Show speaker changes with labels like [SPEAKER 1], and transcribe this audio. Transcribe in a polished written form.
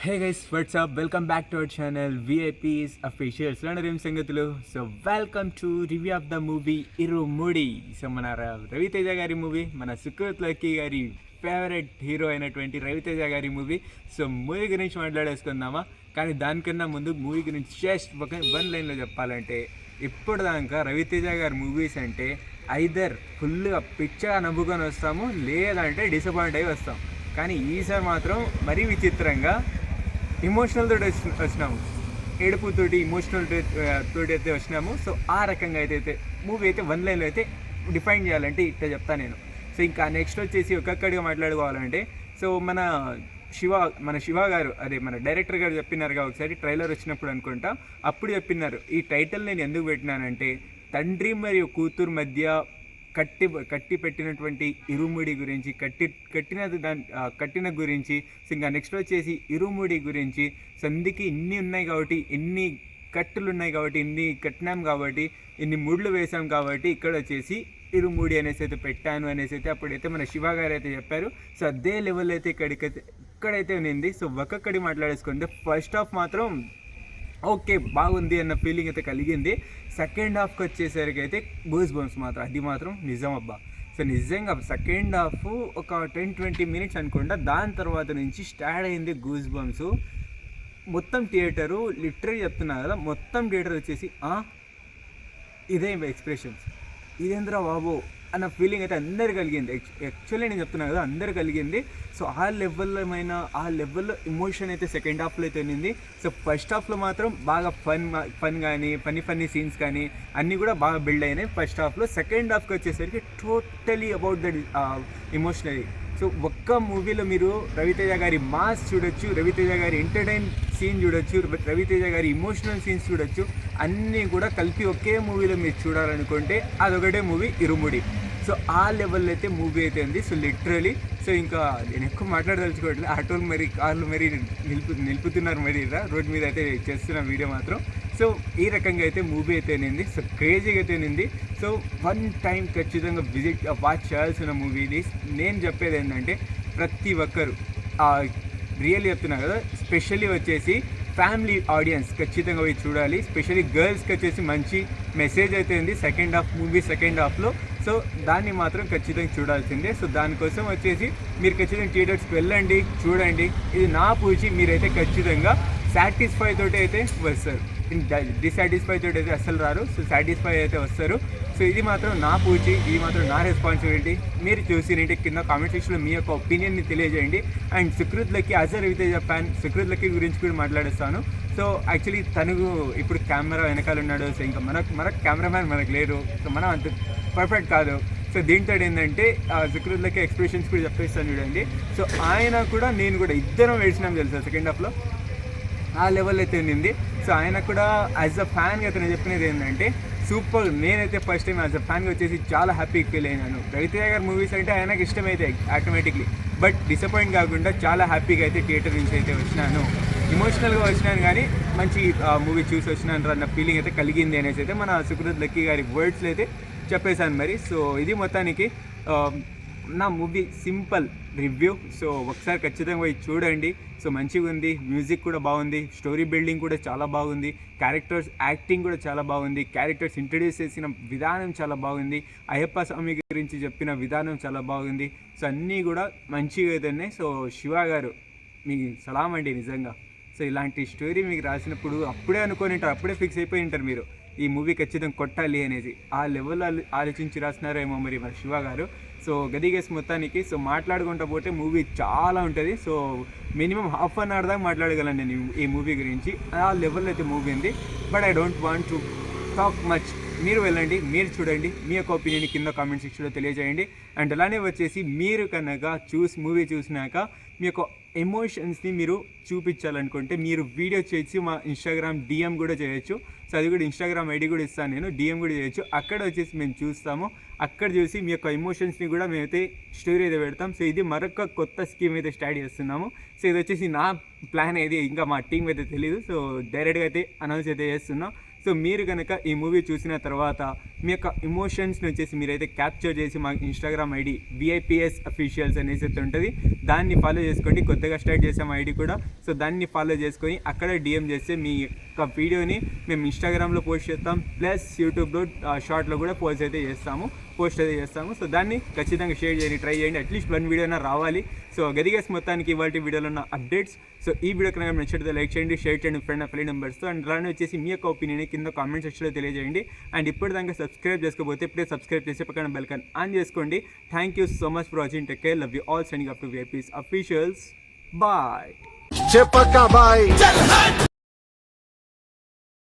[SPEAKER 1] Hey guys WhatsApp welcome back to our channel VIPs officials ఏం సంగతులు. So welcome to review of the movie irumudi. So మన రవితేజ గారి movie, మన Sukruth lucky గారి favourite hero అయినటువంటి రవితేజ గారి మూవీ. సో మూవీ గురించి మాట్లాడేసుకుందామా? కానీ దానికన్నా ముందు మూవీ గురించి జస్ట్ వన్ లైన్లో చెప్పాలంటే, ఇప్పుడు దాకా రవితేజ గారి మూవీస్ అంటే ఐదర్ ఫుల్గా పిచ్చగా నవ్వుకొని వస్తాము, లేదంటే డిసప్పాయింట్ అయ్యి వస్తాం. కానీ ఈసారి మాత్రం మరీ విచిత్రంగా ఇమోషనల్ తోటి వచ్చినాము, ఏడుపుతోటి ఇమోషనల్ తోటి అయితే వచ్చినాము. సో ఆ రకంగా అయితే మూవీ అయితే వన్ లైన్లో అయితే డిఫైన్ చేయాలంటే ఇట్లా చెప్తాను నేను. సో ఇంకా నెక్స్ట్ వచ్చేసి ఒక్కొక్కడిగా మాట్లాడుకోవాలంటే, సో మన శివ గారు, అదే మన డైరెక్టర్ గారు చెప్పినారుగా ఒకసారి ట్రైలర్ వచ్చినప్పుడు అనుకుంటా, అప్పుడు చెప్పినారు ఈ టైటిల్ నేను ఎందుకు పెట్టినానంటే తండ్రి మరియు కూతురు మధ్య కట్టి పెట్టినటువంటి ఇరుముడి గురించి, కట్టిన గురించి. ఇంకా నెక్స్ట్ వచ్చేసి ఇరుముడి గురించి. సంధికి ఇన్ని ఉన్నాయి కాబట్టి, ఇన్ని కట్టులు ఉన్నాయి కాబట్టి, ఇన్ని కట్టినాం కాబట్టి, ఇన్ని ముళ్ళు వేసాం కాబట్టి ఇక్కడ వచ్చేసి ఇరుముడి అనేసి అయితే పెట్టాను అనేసి అయితే అప్పుడైతే మన శివ గారు అయితే చెప్పారు. సో అదే లెవెల్ అయితే ఇక్కడైతే ఉంది. సో ఒక్కొక్కడి మాట్లాడేసుకుంటే ఫస్ట్ హాఫ్ మాత్రం ఓకే బాగుంది అన్న ఫీలింగ్ అయితే కలిగింది. సెకండ్ హాఫ్కి వచ్చేసరికి అయితే గూస్ బంప్స్ మాత్రం, అది మాత్రం నిజం అబ్బా. సో నిజంగా సెకండ్ హాఫ్ ఒక 10-20 మినిట్స్ అనుకుంటా, దాని తర్వాత నుంచి స్టార్ట్ అయింది గూస్ బంప్స్. మొత్తం థియేటరు లిటరరీ చెప్తున్నా కదా, మొత్తం థియేటర్ వచ్చేసి ఇదే ఎక్స్ప్రెషన్స్, ఇదేంద్రా బాబు అన్న ఫీలింగ్ అయితే అందరు కలిగింది. యాక్చువల్లీ నేను చెప్తున్నాను కదా, అందరు కలిగింది. సో ఆ లెవెల్లో ఎమోషన్ అయితే సెకండ్ హాఫ్లో అయితే ఉంది. సో ఫస్ట్ హాఫ్లో మాత్రం బాగా ఫన్ కానీ ఫన్నీ సీన్స్ కానీ అన్నీ కూడా బాగా బిల్డ్ అయినాయి ఫస్ట్ హాఫ్లో. సెకండ్ హాఫ్కి వచ్చేసరికి టోటలీ అబౌట్ ద ఎమోషనరీ. సో ఒక్క మూవీలో మీరు రవితేజ గారి మాస్ చూడొచ్చు, రవితేజ గారి ఎంటర్టైన్ సీన్ చూడొచ్చు, రవితేజ గారి ఇమోషనల్ సీన్స్ చూడొచ్చు. అన్నీ కూడా కలిపి ఒకే మూవీలో మీరు చూడాలనుకుంటే అదొకటే మూవీ ఇరుముడి. సో ఆ లెవెల్లో అయితే మూవీ అయితే ఉంది. సో లిటరలీ, సో ఇంకా నేను ఎక్కువ మాట్లాడదలుచుకోవట్లేదు. ఆటోలు మరి కార్లు మరి నిలుపుతున్నారు మరి రోడ్ మీద అయితే చేస్తున్న వీడియో మాత్రం. సో ఈ రకంగా అయితే మూవీ అయితే ఉంది. సో క్రేజీగా అయితే ఉంది. సో వన్ టైం ఖచ్చితంగా వాచ్ చేయాల్సిన మూవీ ఇది. నేను చెప్పేది ఏంటంటే ప్రతి ఒక్కరు రియల్లీ చెప్తున్నా కదా, స్పెషల్లీ వచ్చేసి ఫ్యామిలీ ఆడియన్స్ ఖచ్చితంగా పోయి చూడాలి. స్పెషల్లీ గర్ల్స్కి వచ్చేసి మంచి మెసేజ్ అయితే ఉంది మూవీ సెకండ్ హాఫ్లో. సో దాన్ని మాత్రం ఖచ్చితంగా చూడాల్సిందే. సో దానికోసం వచ్చేసి మీరు ఖచ్చితంగా థియేటర్స్కి వెళ్ళండి, చూడండి. ఇది నా పూచి, మీరైతే ఖచ్చితంగా సాటిస్ఫై తోటి అయితే వస్తారు, డిసాటిస్ఫై తోటి అయితే అస్సలు రారు. సో సాటిస్ఫై అయితే వస్తారు. సో ఇది మాత్రం నా పూచి, ఇది మాత్రం నా రెస్పాన్సిబిలిటీ. మీరు చూసి కింద కామెంట్ సెక్షన్లో మీ యొక్క ఒపీనియన్ని తెలియజేయండి. And Sukrit Lucky as a Ravi Teja fan, Sukrit Lucky గురించి కూడా మాట్లాడేస్తాను. సో యాక్చువల్లీ తనకు ఇప్పుడు కెమెరా వెనకాల ఉన్నాడు. సో ఇంకా మన కెమెరామ్యాన్ మనకు లేరు. సో మనం అంత పర్ఫెక్ట్ కాదు. సో దీంతో ఏంటంటే సుకృత్ లక్కీ ఎక్స్ప్రెషన్స్ కూడా చెప్పేస్తాను చూడండి. సో ఆయన కూడా నేను కూడా ఇద్దరం వేసినాం తెలుసా సెకండ్ హాఫ్లో, ఆ లెవెల్ అయితే ఉంది. సో ఆయన కూడా యాజ్ అ ఫ్యాన్గా అతను చెప్పినది ఏంటంటే సూపర్. నేనైతే ఫస్ట్ టైం యాజ్ అ ఫ్యాన్గా వచ్చేసి చాలా హ్యాపీగా ఫీల్ అయినాను. రవితేజ గారి మూవీస్ అంటే ఆయనకు ఇష్టమైతే ఆటోమేటిక్లీ, బట్ డిసప్పాయింట్ కాకుండా చాలా హ్యాపీగా అయితే థియేటర్ నుంచి అయితే వచ్చినాను. ఎమోషనల్గా వచ్చినాను కానీ మంచి మూవీ చూసి వచ్చినాను అన్న ఫీలింగ్ అయితే కలిగింది అనేసి అయితే మన సుకృత్ లక్కీ గారి వర్డ్స్లో అయితే చెప్పేశాను మరి. సో ఇది మొత్తానికి నా మూవీ సింపుల్ రివ్యూ. సో ఒకసారి ఖచ్చితంగా పోయి చూడండి. సో మంచిగా ఉంది, మ్యూజిక్ కూడా బాగుంది, స్టోరీ బిల్డింగ్ కూడా చాలా బాగుంది, క్యారెక్టర్స్ యాక్టింగ్ కూడా చాలా బాగుంది, క్యారెక్టర్స్ ఇంట్రడ్యూస్ చేసిన విధానం చాలా బాగుంది, అయ్యప్ప స్వామి గురించి చెప్పిన విధానం చాలా బాగుంది. సో అన్నీ కూడా మంచిగా అయితే. సో శివ గారు మీకు సలాం అండి నిజంగా. సో ఇలాంటి స్టోరీ మీకు రాసినప్పుడు అప్పుడే అనుకొని ఉంటారు, అప్పుడే ఫిక్స్ అయిపోయి ఉంటారు మీరు ఈ మూవీ ఖచ్చితంగా కొట్టాలి అనేది. ఆ లెవెల్లో ఆలోచించి రాసినారేమో మరి మన శివ గారు. సో గదిగేసి మొత్తానికి సో మాట్లాడుకుంటూ పోతే మూవీ చాలా ఉంటుంది. So minimum half an hour దాకా మాట్లాడగలను నేను ఈ మూవీ గురించి. ఆ లెవెల్లో అయితే మూవీ ఉంది. But I don't want to talk much. మీరు వెళ్ళండి, మీరు చూడండి, మీ యొక్క ఒపీనియన్ కింద కామెంట్ సెక్షన్లో తెలియజేయండి. అండ్ అలానే వచ్చేసి మీరు కనుక మూవీ చూసినాక మీ యొక్క ఎమోషన్స్ని మీరు చూపించాలనుకుంటే మీరు వీడియో చేసి మా ఇన్స్టాగ్రామ్ DM కూడా చేయొచ్చు. సో అది కూడా ఇన్స్టాగ్రామ్ ఐడి కూడా ఇస్తాను నేను, DM కూడా చేయొచ్చు. అక్కడ వచ్చేసి మేము చూస్తాము, అక్కడ చూసి మీ యొక్క ఎమోషన్స్ని కూడా మేమైతే స్టోరీ అయితే పెడతాం. సో ఇది మరొక కొత్త స్కీమ్ అయితే స్టార్ట్ చేస్తున్నాము. సో ఇది వచ్చేసి నా ప్లాన్ అయితే ఇంకా మా టీం అయితే తెలీదు. సో డైరెక్ట్గా అయితే అనౌన్స్ అయితే చేస్తున్నాం. సో మీరు కనుక ఈ మూవీ చూసిన తర్వాత మీ యొక్క ఎమోషన్స్ని వచ్చేసి మీరైతే క్యాప్చర్ చేసి మా ఇన్స్టాగ్రామ్ ఐడి విఐపిఎస్ అఫీషియల్స్ అనేసి అయితే ఉంటుంది, దాన్ని ఫాలో చేసుకోండి. కొత్తగా స్టార్ట్ చేసాం ఐడి కూడా, సో దాన్ని ఫాలో చేసుకొని అక్కడ డిఎం చేస్తే మీ యొక్క వీడియోని మేము ఇన్స్టాగ్రామ్లో పోస్ట్ చేస్తాం, ప్లస్ యూట్యూబ్లో షార్ట్లో కూడా పోస్ట్ అయితే చేస్తాము. సో దాన్ని ఖచ్చితంగా షేర్ చేయండి, ట్రై చేయండి, అట్లీస్ట్ 1 వీడియో అయినా రావాలి. సో గదిగేసి మొత్తానికి ఇవాళ వీడియోలో ఉన్న అప్డేట్స్. సో ఈ వీడియో కనుక నచ్చితే లైక్ చేయండి, షేర్ చేయండి ఫ్రెండ్ ఫ్యామిలీ మెంబర్స్తో, అండ్ అలానే వచ్చేసి మీ యొక్క ఒపీనియన్ కింద కామెంట్ సెక్షన్లో తెలియజేయండి. అండ్ ఇప్పుడు దాకా సబ్స్క్రైబ్ చేసుకోకపోతే ఇప్పుడే సబ్స్క్రైబ్ చేసి పక్కన బెల్ ఐకాన్ ఆన్ చేసుకోండి. Thank you so much for watching. Take care, love you all. Signing up to VIPs officials. Bye.
[SPEAKER 2] చెప్పక బాయ్.